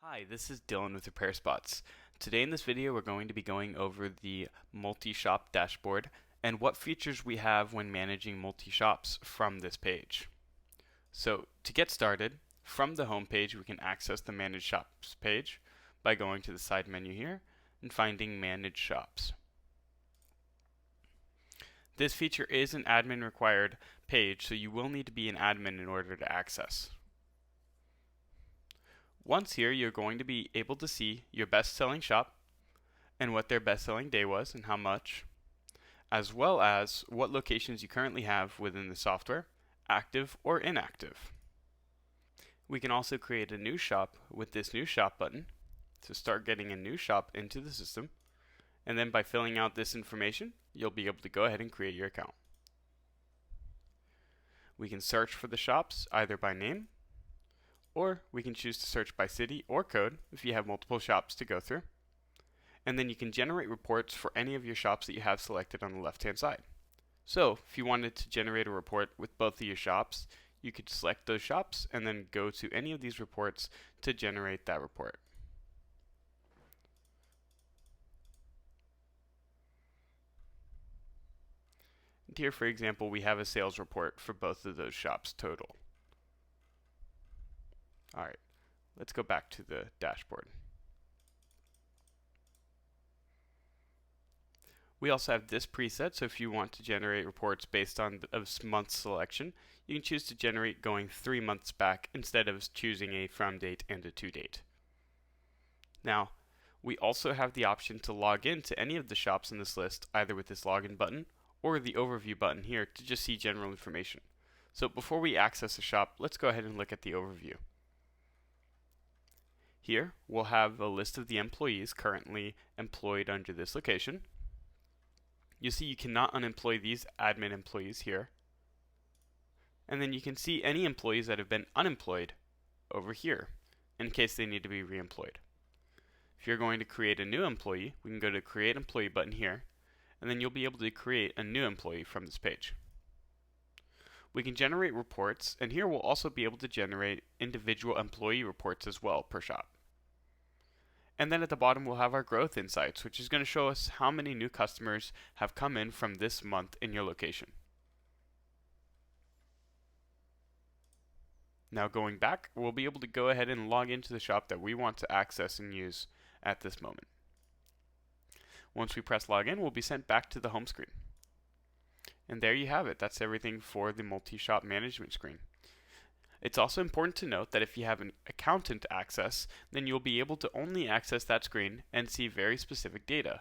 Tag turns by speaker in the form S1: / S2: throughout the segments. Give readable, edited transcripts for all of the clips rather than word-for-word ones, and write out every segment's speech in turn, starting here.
S1: Hi, this is Dylan with RepairSpots. Today in this video we're going to be going over the multi-shop dashboard and what features we have when managing multi-shops from this page. So to get started, from the home page we can access the Manage Shops page by going to the side menu here and finding Manage Shops. This feature is an admin required page, so you will need to be an admin in order to access. Once here, you're going to be able to see your best-selling shop and what their best-selling day was and how much, as well as what locations you currently have within the software, active or inactive. We can also create a new shop with this new shop button to start getting a new shop into the system, and then by filling out this information, you'll be able to go ahead and create your account. We can search for the shops either by name, or we can choose to search by city or code if you have multiple shops to go through. And then you can generate reports for any of your shops that you have selected on the left hand side. So if you wanted to generate a report with both of your shops, you could select those shops and then go to any of these reports to generate that report. And here, for example, we have a sales report for both of those shops total. Alright, let's go back to the dashboard. We also have this preset, so if you want to generate reports based on a month selection, you can choose to generate going 3 months back instead of choosing a from date and a to date. Now, we also have the option to log in to any of the shops in this list, either with this login button or the overview button here to just see general information. So before we access a shop, let's go ahead and look at the overview. Here, we'll have a list of the employees currently employed under this location. You see you cannot unemploy these admin employees here. And then you can see any employees that have been unemployed over here in case they need to be reemployed. If you're going to create a new employee, we can go to Create Employee button here, and then you'll be able to create a new employee from this page. We can generate reports, and here we'll also be able to generate individual employee reports as well per shop. And then at the bottom we'll have our growth insights, which is going to show us how many new customers have come in from this month in your location. Now going back, we'll be able to go ahead and log into the shop that we want to access and use at this moment. Once we press login, we'll be sent back to the home screen. And there you have it. That's everything for the multi-shop management screen. It's also important to note that if you have an accountant access, then you'll be able to only access that screen and see very specific data.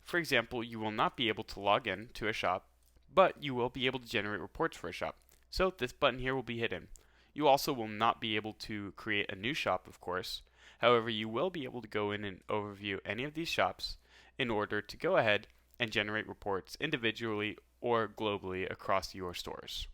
S1: For example, you will not be able to log in to a shop, but you will be able to generate reports for a shop. So this button here will be hidden. You also will not be able to create a new shop, of course. However, you will be able to go in and overview any of these shops in order to go ahead and generate reports individually or globally across your stores.